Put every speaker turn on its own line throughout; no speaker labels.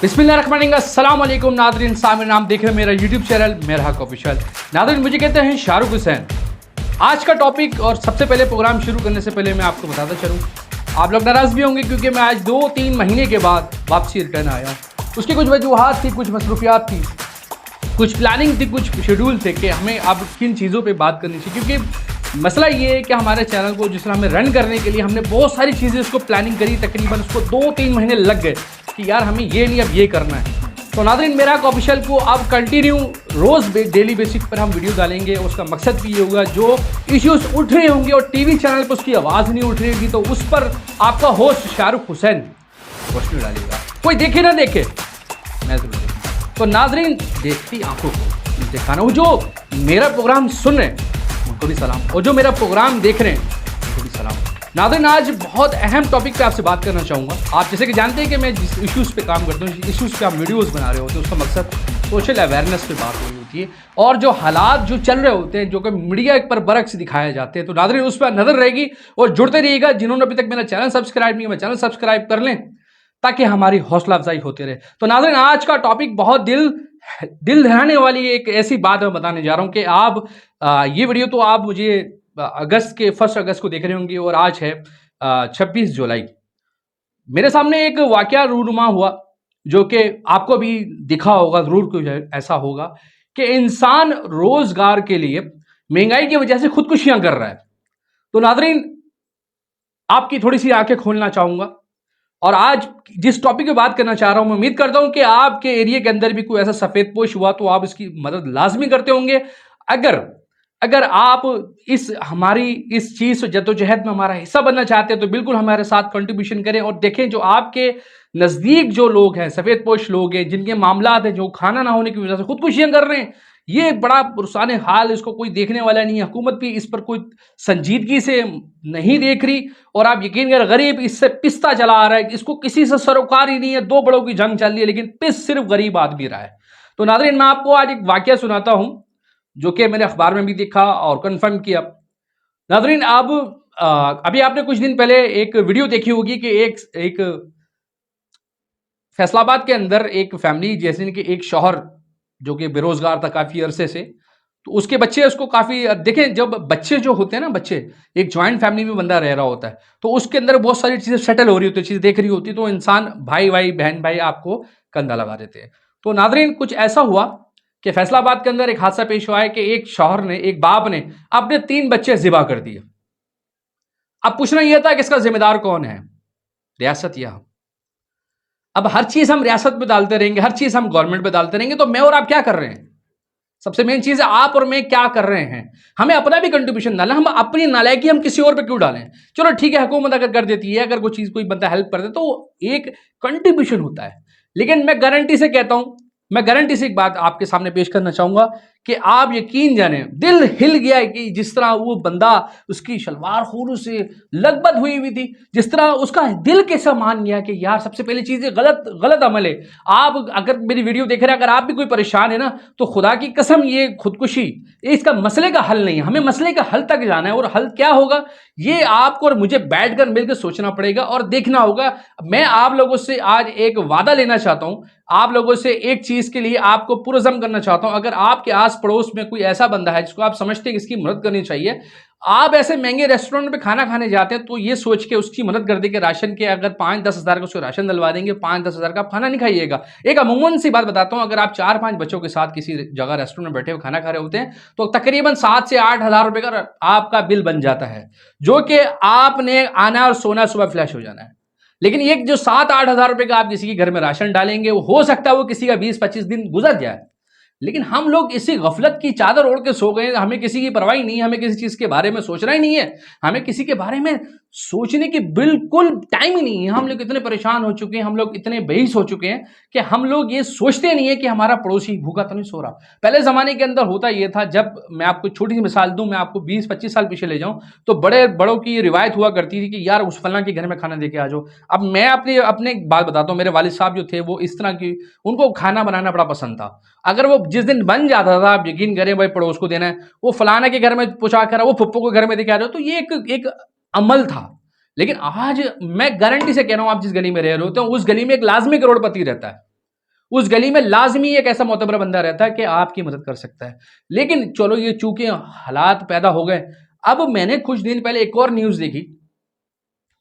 बिस्मिल्लाहिर्रहमानिर्रहीम, अस्सलाम वालेकुम नाज़रीन सामने नाम देख रहे हैं मेरा यूट्यूब चैनल मेरा हक ऑफिशियल। नाज़रीन मुझे कहते हैं शाहरुख हुसैन। आज का टॉपिक और सबसे पहले प्रोग्राम शुरू करने से पहले मैं आपको बताता चलूँ, आप लोग नाराज़ भी होंगे क्योंकि मैं आज 2-3 महीने के बाद वापसी रिटर्न आया। उसकी कुछ वजूहात थी, कुछ मसरूफियात थी, कुछ प्लानिंग थी, कुछ शेड्यूल थे कि हमें अब किन चीज़ों पे बात करनी चाहिए। क्योंकि मसला ये है कि हमारे चैनल को जिस तरह हमें रन करने के लिए हमने बहुत सारी चीज़ें उसको प्लानिंग करी, तकरीबन उसको 2-3 महीने लग गए कि यार हमें ये नहीं अब ये करना है। तो नाज़रीन मेरा हक ऑफिशियल को अब कंटिन्यू रोज़ डेली बेसिस पर हम वीडियो डालेंगे। उसका मकसद भी ये होगा जो इश्यूज़ उठ रहे होंगे और टीवी चैनल पर उसकी आवाज़ नहीं उठ रही होगी तो उस पर आपका होस्ट शाहरुख हुसैन रोशनी डालेगा। कोई देखे ना देखे, मैं ज़रूर देखूँगा। तो नाज़रीन देखती आंखों को दिखाना, वो जो मेरा प्रोग्राम सुन रहे हैं उनको भी सलाम, और जो मेरा प्रोग्राम देख रहे हैं उनको भी सलाम। नाज़रीन आज बहुत अहम टॉपिक पे आपसे बात करना चाहूँगा। आप जैसे कि जानते हैं कि मैं जिस इश्यूज़ पे काम करता हूँ, इश्यूज़ पे आप वीडियोज़ बना रहे होते हैं, उसका मकसद सोशल अवेयरनेस पे बात हो रही होती है और जो हालात जो चल रहे होते हैं जो कि मीडिया पर बरक्स दिखाए जाते हैं। तो नाज़रीन उस पर नज़र रहेगी और जुड़ते रहिएगा। जिन्होंने अभी तक मेरा चैनल सब्सक्राइब नहीं किया, चैनल सब्सक्राइब कर लें ताकि हमारी हौसला अफजाई होती रहे। तो नाज़रीन आज का टॉपिक बहुत दिल दहलाने वाली एक ऐसी बात मैं बताने जा रहा हूँ कि आप ये वीडियो तो आप मुझे अगस्त के 1 अगस्त को देख रहे होंगे और आज है 26 जुलाई। मेरे सामने एक वाकया रूनुमा हुआ जो कि आपको भी दिखा होगा, ज़रूर कुछ ऐसा होगा कि इंसान रोज़गार के लिए महंगाई की वजह से खुदकुशियाँ कर रहा है। तो नाज़रीन आपकी थोड़ी सी आंखें खोलना चाहूँगा और आज जिस टॉपिक पे बात करना चाह रहा हूँ मैं उम्मीद करता हूँ कि आपके एरिया के अंदर भी कोई ऐसा सफ़ेद पोश हुआ तो आप इसकी मदद लाजमी करते होंगे। अगर आप हमारी इस चीज़ जद्दोजहद में हमारा हिस्सा बनना चाहते हैं तो बिल्कुल हमारे साथ कंट्रीब्यूशन करें और देखें जो आपके नज़दीक जो लोग हैं, सफ़ेद पोश लोग हैं, जिनके मामलात हैं, जो खाना ना होने की वजह से खुदकुशियाँ कर रहे हैं, ये एक बड़ा पुरसाने हाल, इसको कोई देखने वाला नहीं है। हुकूमत भी इस पर कोई संजीदगी से नहीं देख रही और आप यकीन करें गरीब इससे पिसता चला आ रहा है। इसको किसी से सरोकार ही नहीं है, 2 बड़ों की जंग चल रही है लेकिन पिस सिर्फ गरीब आदमी रहा है। तो नाज़रीन मैं आपको आज एक वाकया सुनाता हूँ जो कि मैंने अखबार में भी देखा और कंफर्म किया। नाज़रीन अब अभी आपने कुछ दिन पहले एक वीडियो देखी होगी कि एक फैसलाबाद के अंदर एक फैमिली, जैसे कि एक शौहर जो कि बेरोजगार था काफ़ी अरसे से, तो उसके बच्चे उसको काफ़ी देखें, जब बच्चे जो होते हैं ना, बच्चे एक ज्वाइंट फैमिली में बंदा रह रहा होता है तो उसके अंदर बहुत सारी चीज़ें सेटल हो रही होती है, चीज़ें देख रही होती है, तो इंसान भाई बहन भाई आपको कंधा लगा देते हैं। तो नाज़रीन कुछ ऐसा हुआ कि फैसलाबाद के अंदर एक हादसा पेश हुआ है कि एक शौहर ने, एक बाप ने अपने 3 बच्चे ज़िबा कर दिए। अब पूछना यह था कि इसका जिम्मेदार कौन है? रियासत या हम? अब हर चीज़ हम रियासत पे डालते रहेंगे, हर चीज़ हम गवर्नमेंट पे डालते रहेंगे तो मैं और आप क्या कर रहे हैं? सबसे मेन चीज़ है आप और मैं क्या कर रहे हैं। हमें अपना भी कंट्रीब्यूशन डालना, हम अपनी नालायकी हम किसी और पे क्यों डालें? चलो ठीक है, हुकूमत अगर कर देती है, अगर कोई चीज़ कोई बंदा हेल्प कर दे तो एक कंट्रीब्यूशन होता है। लेकिन मैं गारंटी से कहता हूं, मैं गारंटी से एक बात आपके सामने पेश करना चाहूंगा कि आप यकीन जाने दिल हिल गया है कि जिस तरह वो बंदा, उसकी शलवार खून से लगबग हुई हुई थी, जिस तरह उसका दिल कैसा मान गया कि यार सबसे पहली चीज़ गलत अमल है। आप अगर मेरी वीडियो देख रहे हैं, अगर आप भी कोई परेशान है ना तो खुदा की कसम ये खुदकुशी इसका मसले का हल नहीं है। हमें मसले का हल तक जाना है और हल क्या होगा ये आपको और मुझे बैठकर मिलकर सोचना पड़ेगा और देखना होगा। मैं आप लोगों से आज एक वादा लेना चाहता हूं, आप लोगों से एक चीज के लिए आपको पुरज़म करना चाहता हूं। अगर आपके आस पड़ोस में कोई ऐसा बंदा है जिसको आप समझते हैं कि इसकी मदद करनी चाहिए, आप ऐसे महंगे रेस्टोरेंट पे खाना खाने जाते हैं तो ये सोच के उसकी मदद कर दे कि राशन के अगर 5-10 हज़ार का उसको राशन दिलवा देंगे, 5-10 हज़ार का आप खाना नहीं खाइएगा। एक अमूमन सी बात बताता हूं, अगर आप 4-5 बच्चों के साथ किसी जगह रेस्टोरेंट में बैठे हुए खाना खा रहे होते हैं तो तकरीबन 7 से 8 हज़ार रुपए का आपका बिल बन जाता है, जो कि आपने आना और सोना, सुबह फ्लैश हो जाना है। लेकिन ये जो 7-8 हज़ार रुपए का आप किसी के घर में राशन डालेंगे, वो हो सकता है वो किसी का 20-25 दिन गुजर जाए। लेकिन हम लोग इसी गफलत की चादर ओढ़ के सो गए, हमें किसी की परवाह नहीं है, हमें किसी चीज़ के बारे में सोचना ही नहीं है, हमें किसी के बारे में सोचने की बिल्कुल टाइम ही नहीं है। हम लोग इतने परेशान हो चुके हैं, हम लोग इतने बेहिस हो चुके हैं कि हम लोग ये सोचते नहीं है कि हमारा पड़ोसी भूखा तो नहीं सो रहा। पहले ज़माने के अंदर होता ये था, जब मैं आपको छोटी सी मिसाल दूं, मैं आपको 20-25 साल पीछे ले जाऊं तो बड़ों की रिवायत हुआ करती थी कि यार उस फलां के घर में खाना दे के आ जाओ। अब मैं अपने बात बताता हूँ, मेरे वालिद साहब जो थे वो इस तरह की, उनको खाना बनाना बड़ा पसंद था। अगर वो जिस दिन बन जाता था, आप यकीन करें भाई पड़ोस को देना है, वो फलाना के घर में पहुंचा कर, वो फुप्पो के घर में देके आ जाओ, तो ये एक अमल था। लेकिन आज मैं गारंटी से कह रहा हूं, आप जिस गली में रह रहे होते हैं उस गली में एक लाजमी करोड़पति रहता है। اس گلی میں لازمی ایک ایسا معتبر بندہ رہتا ہے کہ آپ کی مدد کر سکتا ہے. لیکن چلو یہ چونکہ حالات پیدا ہو گئے. اب میں نے کچھ دن پہلے ایک اور نیوز دیکھی,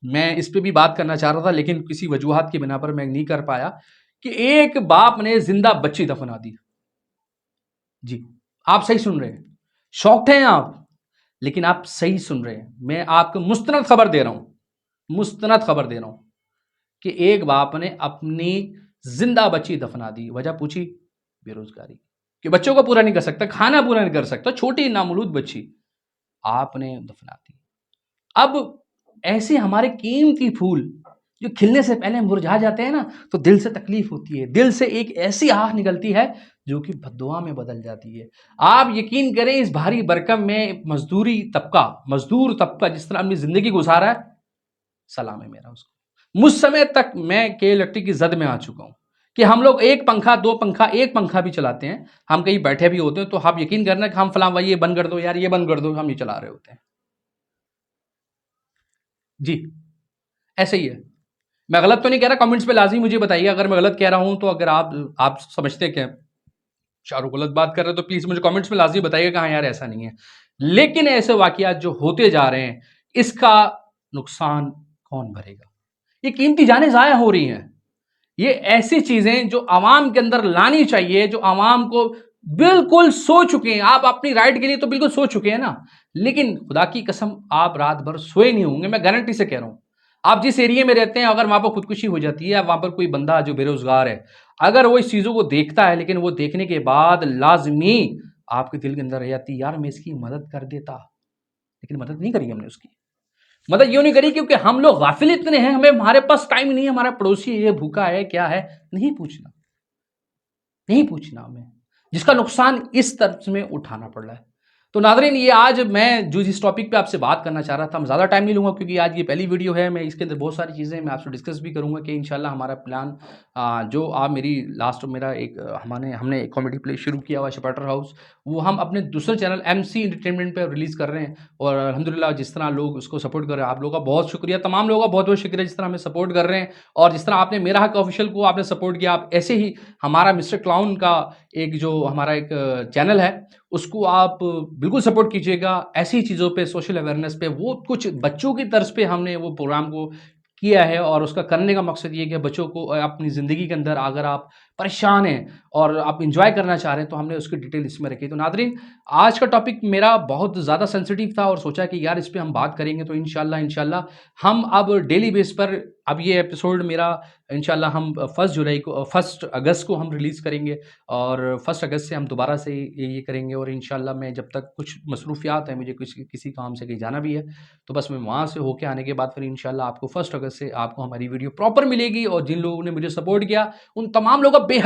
میں اس پہ بھی بات کرنا چاہ رہا تھا لیکن کسی وجوہات کی بنا پر میں نہیں کر پایا, کہ ایک باپ نے زندہ بچی دفنا دی. جی آپ صحیح سن رہے ہیں, شاکڈ ہیں آپ, لیکن آپ صحیح سن رہے ہیں. میں آپ کو مستند خبر دے رہا ہوں کہ ایک باپ نے اپنی زندہ بچی دفنا دی. وجہ پوچھی, بے روزگاری, کہ بچوں کو پورا نہیں کر سکتا, کھانا پورا نہیں کر سکتا, چھوٹی نامولود بچی آپ نے دفنا دی. اب ایسے ہمارے قیمتی پھول جو کھلنے سے پہلے مرجھا جاتے ہیں نا, تو دل سے تکلیف ہوتی ہے, دل سے ایک ایسی آہ نکلتی ہے جو کہ بددعا میں بدل جاتی ہے. آپ یقین کریں اس بھاری برکم میں مزدور طبقہ جس طرح اپنی زندگی گزارا ہے, سلام ہے میرا اس کو. مجھ سمے تک میں کے الیکٹرک کی زد میں آ چکا ہوں کہ ہم لوگ ایک پنکھا بھی چلاتے ہیں, ہم کہیں بیٹھے بھی ہوتے ہیں تو آپ یقین کرنا کہ ہم فلاں بھائی یہ بند کر دو یار, یہ بند کر دو, ہم یہ چلا رہے ہوتے ہیں. جی ایسے ہی ہے. میں غلط تو نہیں کہہ رہا, کمنٹس پہ لازمی مجھے بتائیے اگر میں غلط کہہ رہا ہوں. تو اگر آپ سمجھتے کہ شاہ رخ غلط بات کر رہے تو پلیز مجھے کمنٹس میں لازمی بتائیے کہ ہاں یار ایسا نہیں ہے. لیکن ایسے واقعات جو ہوتے جا رہے ہیں, اس کا نقصان کون بھرے گا؟ یہ قیمتی جانیں ضائع ہو رہی ہیں. یہ ایسی چیزیں جو عوام کے اندر لانی چاہیے, جو عوام کو بالکل سو چکے ہیں. آپ اپنی رائٹ کے لیے تو بالکل سو چکے ہیں نا, لیکن خدا کی قسم آپ رات بھر سوئے نہیں ہوں گے, میں گارنٹی سے کہہ رہا ہوں. آپ جس ایریے میں رہتے ہیں اگر وہاں پر خودکشی ہو جاتی ہے, وہاں پر کوئی بندہ جو بے روزگار ہے, اگر وہ اس چیزوں کو دیکھتا ہے, لیکن وہ دیکھنے کے بعد لازمی آپ کے دل کے اندر رہ جاتی یار میں اس کی مدد کر دیتا, لیکن مدد نہیں کری ہم نے. اس کی مدد یوں نہیں کری کیونکہ ہم لوگ غافل اتنے ہیں, ہمارے پاس ٹائم نہیں ہے, ہمارا پڑوسی یہ بھوکا ہے کیا ہے نہیں پوچھنا ہمیں, جس کا نقصان اس طرف میں اٹھانا پڑ رہا ہے. تو ناظرین یہ آج میں جو جس ٹاپک پہ آپ سے بات کرنا چاہ رہا تھا, میں زیادہ ٹائم نہیں لوں گا کیونکہ آج یہ پہلی ویڈیو ہے. میں اس کے اندر بہت ساری چیزیں میں آپ سے ڈسکس بھی کروں گا کہ انشاءاللہ ہمارا پلان جو آپ میری لاسٹ میرا ایک ہم نے ایک کامیڈی پلے شروع کیا ہوا شپاٹر ہاؤس, وہ ہم اپنے دوسرے چینل MC انٹرٹینمنٹ پہ ریلیز کر رہے ہیں. اور الحمدللہ جس طرح لوگ اس کو سپورٹ کر رہے ہیں, آپ لوگوں کا بہت شکریہ, تمام لوگوں کا بہت بہت شکریہ جس طرح ہمیں سپورٹ کر رہے ہیں. اور جس طرح آپ نے میرا حق آفیشیل کو آپ نے سپورٹ کیا, آپ ایسے ہی ہمارا مسٹر کلاؤن کا ایک جو ہمارا ایک چینل ہے اس کو آپ بالکل سپورٹ کیجیے گا. ایسی چیزوں پہ سوشل اویئرنیس پہ, وہ کچھ بچوں کی طرز پہ ہم نے وہ پروگرام کو کیا ہے, اور اس کا کرنے کا مقصد یہ کہ بچوں کو اپنی زندگی کے اندر اگر آپ پریشان ہیں اور آپ انجوائے کرنا چاہ رہے ہیں تو ہم نے اس کی ڈیٹیل اس میں رکھی. تو ناظرین آج کا ٹاپک میرا بہت زیادہ سینسیٹیو تھا اور سوچا کہ یار اس پہ ہم بات کریں گے. تو انشاءاللہ ہم اب ڈیلی بیس پر, اب یہ ایپیسوڈ میرا انشاءاللہ ہم 1 اگست کو ہم ریلیز کریں گے, اور 1 اگست سے ہم دوبارہ سے یہ کریں گے. اور انشاءاللہ میں جب تک کچھ مصروفیات ہیں, مجھے کسی کام سے کہیں جانا بھی ہے, تو بس میں وہاں سے ہو کے آنے کے بعد پھر انشاءاللہ آپ کو 1 اگست سے آپ کو ہماری ویڈیو پراپر ملے گی. اور جن لوگوں نے مجھے سپورٹ کیا ان تمام لوگوں کا بے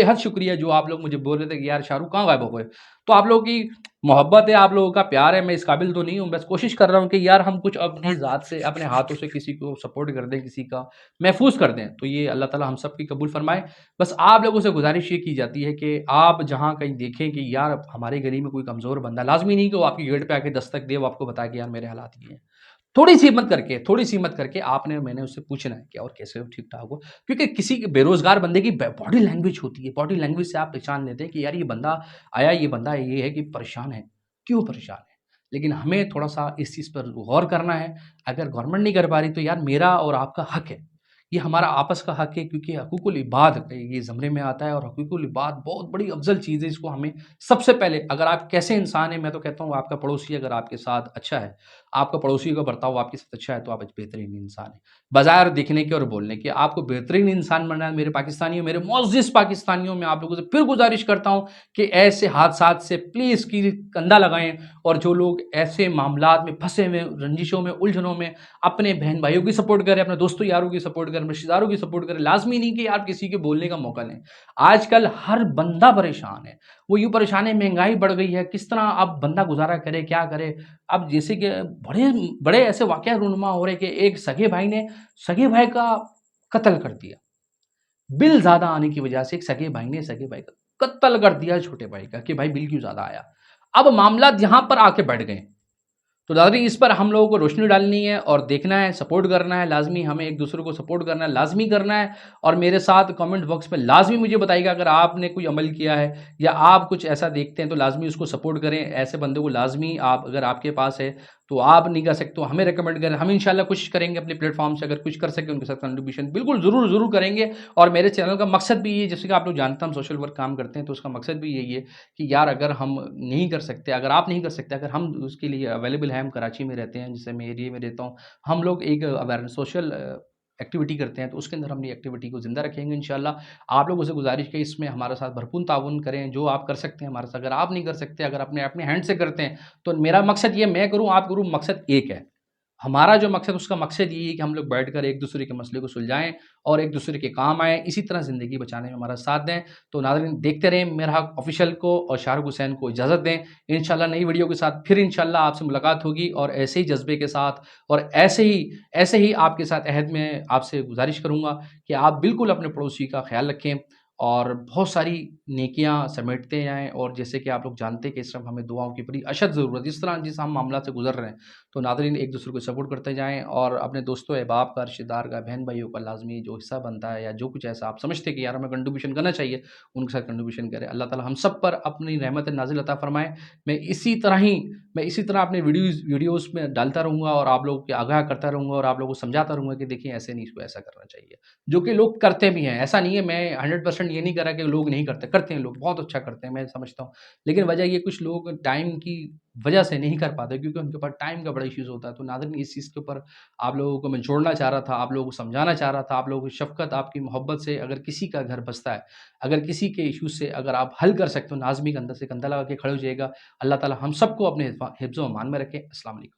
حد شکریہ جو آپ لوگ مجھے بول رہے تھے کہ یار شاہ رخ کہاں غائب ہو گئے. تو آپ لوگوں کی محبت ہے, آپ لوگوں کا پیار ہے, میں اس قابل تو نہیں ہوں, بس کوشش کر رہا ہوں کہ یار ہم کچھ اپنی ذات سے اپنے ہاتھوں سے کسی کو سپورٹ کر دیں, کسی کا محفوظ کر دیں. تو یہ اللہ تعالی ہم سب کی قبول فرمائے. بس آپ لوگوں سے گزارش یہ کی جاتی ہے کہ آپ جہاں کہیں دیکھیں کہ یار ہمارے گلی میں کوئی کمزور بندہ, لازمی نہیں کہ وہ آپ کی گیٹ پہ آ کے دستک دے, وہ آپ کو بتائے کہ یار میرے حالات یہ ہیں, تھوڑی سی ہمت کر کے میں نے اس سے پوچھنا ہے کہ اور کیسے ٹھیک ٹھاک ہو. کیونکہ کسی بے روزگار بندے کی باڈی لینگویج ہوتی ہے, باڈی لینگویج سے آپ پہچان لیتے ہیں کہ یار یہ بندہ آیا, یہ بندہ یہ ہے کہ پریشان ہے, کیوں پریشان ہے. لیکن ہمیں تھوڑا سا اس چیز پر غور کرنا ہے. اگر گورنمنٹ نہیں کر پا رہی تو یار میرا اور آپ کا حق ہے, یہ ہمارا آپس کا حق ہے, کیونکہ حقوق العباد یہ زمرے میں آتا ہے, اور حقوق العباد بہت بڑی افضل چیز ہے. اس کو ہمیں سب سے پہلے, اگر آپ کیسے انسان ہیں, میں تو کہتا ہوں آپ کا پڑوسی اگر آپ کے ساتھ اچھا ہے, آپ کا پڑوسی کا برتاؤ آپ کے ساتھ اچھا ہے, تو آپ بہترین انسان ہیں. بظاہر دکھنے کے اور بولنے کے آپ کو بہترین انسان بننا ہے. میرے پاکستانیوں, میرے معزز پاکستانیوں, میں آپ لوگوں سے پھر گزارش کرتا ہوں کہ ایسے حادثات سے پلیز کی کندھا لگائیں. اور جو لوگ ایسے معاملات میں پھنسے ہوئے, رنجشوں میں, الجھنوں میں, اپنے بہن بھائیوں کی سپورٹ کریں, اپنے دوستوں یاروں کی سپورٹ کریں, رشتہ داروں کی سپورٹ کریں. لازمی نہیں کہ آپ کسی کے بولنے کا موقع لیں. آج کل ہر بندہ پریشان ہے, وہ یوں پریشان ہے, مہنگائی بڑھ گئی ہے, کس طرح اب بندہ گزارا کرے, کیا کرے. اب جیسے کہ بڑے ایسے واقعہ رونما ہو رہے کہ ایک سگے بھائی نے سگے بھائی کا قتل کر دیا. بل زیادہ آنے کی وجہ سے ایک سگے بھائی نے سگے بھائی کا قتل کر دیا چھوٹے بھائی کا, کہ بھائی بل کیوں زیادہ آیا. اب معاملات یہاں پر آ کے بیٹھ گئے. تو नाज़रीन इस पर हम लोगों को रोशनी डालनी है और देखना है, सपोर्ट करना है, लाजमी हमें एक दूसरे को सपोर्ट करना है, लाजमी करना है। और मेरे साथ कमेंट बॉक्स में लाजमी मुझे बताइएगा अगर आपने कोई अमल किया है या आप कुछ ऐसा देखते हैं तो लाजमी उसको सपोर्ट करें। ऐसे बंदे को लाजमी आप अगर आपके पास है तो आप नहीं कर सकते तो हमें रिकमेंड करें। हम इंशाल्लाह कोशिश करेंगे अपने प्लेटफॉर्म से अगर कुछ कर सके उनके साथ कंट्रीब्यूशन बिल्कुल ज़रूर करेंगे। और मेरे चैनल का मकसद भी ये, जैसे कि आप लोग जानते हैं हम सोशल वर्क काम करते हैं, तो उसका मकसद भी यही है कि यार अगर हम नहीं कर सकते, अगर आप नहीं कर सकते, अगर हम उसके लिए अवेलेबल हैं, हम कराची में रहते हैं, जैसे मैं एरिया में रहता हूँ, हम लोग एक अवेयरनेस सोशल एक्टिविटी करते हैं, तो उसके अंदर हम ये एक्टिविटी को ज़िंदा रखेंगे इंशाल्लाह। आप लोगों से गुजारिश है इसमें हमारे साथ भरपूर ताउन करें, जो आप कर सकते हैं हमारे साथ। अगर आप नहीं कर सकते, अगर अपने अपने हैंड से करते हैं, तो मेरा मकसद ये मैं करूँ, आप करूँ, मकसद एक है। हमारा जो मकसद, उसका मकसद ये है कि हम लोग बैठकर एक दूसरे के मसले को सुलझाएं और एक दूसरे के काम आएँ, इसी तरह ज़िंदगी बचाने में हमारा साथ दें। तो नाज़रीन देखते रहें मेरा हक ऑफिशियल को और शाहरुख हुसैन को इजाज़त दें। इंशाल्लाह नई वीडियो के साथ फिर इंशाल्लाह आपसे मुलाकात होगी और ऐसे ही जज्बे के साथ और ऐसे ही आपके साथ अहद में आपसे गुजारिश करूँगा कि आप बिल्कुल अपने पड़ोसी का ख्याल रखें और बहुत सारी नेकियां समेटते जाएँ। और जैसे कि आप लोग जानते हैं कि इस समय हमें दुआओं की बड़ी अशद ज़रूरत है, जिस हम मामला से गुजर रहे हैं। तो नाज़रीन एक दूसरे को सपोर्ट करते जाएँ और अपने दोस्तों, अहबाब का, रिश्तेदार का, बहन भाइयों का लाज़मी जो हिस्सा बनता है या जो कुछ ऐसा आप समझते हैं कि यार हमें कंट्रीब्यूशन करना चाहिए, उनके साथ कंट्रीब्यूशन करें। अल्लाह ताला हम सब पर अपनी रहमत नाज़िल अता फ़रमाए। मैं इसी तरह अपने वीडियोज़ में डालता रहूँगा और आप लोगों को आगाह करता रहूँगा और आप लोगों को समझाता रहूँगा कि देखिए ऐसे नहीं, इसको ऐसा करना चाहिए। जो कि लोग करते भी हैं, ऐसा नहीं है, मैं 100% ये नहीं कह रहा कि लोग नहीं करते हैं लोग, बहुत अच्छा करते हैं, मैं समझता हूँ। लेकिन वजह ये कुछ लोग टाइम की वजह से नहीं कर पाते क्योंकि उनके पास टाइम का बड़ा इश्यूज़ होता है। तो नाज़रीन इस चीज़ के ऊपर आप लोगों को मैं जोड़ना चाह रहा था, आप लोगों को समझाना चाह रहा था, आप लोगों की शफ़क़त, आपकी मोहब्बत से अगर किसी का घर बसता है, अगर किसी के इश्यूज़ से अगर आप हल कर सकते हो, लाज़मी कंधा से कंधा लगा के खड़े हो जाइएगा। अल्लाह ताला हम सबको अपने हिफ्ज़-ओ-अमान में रखे। अस्सलाम वालेकुम।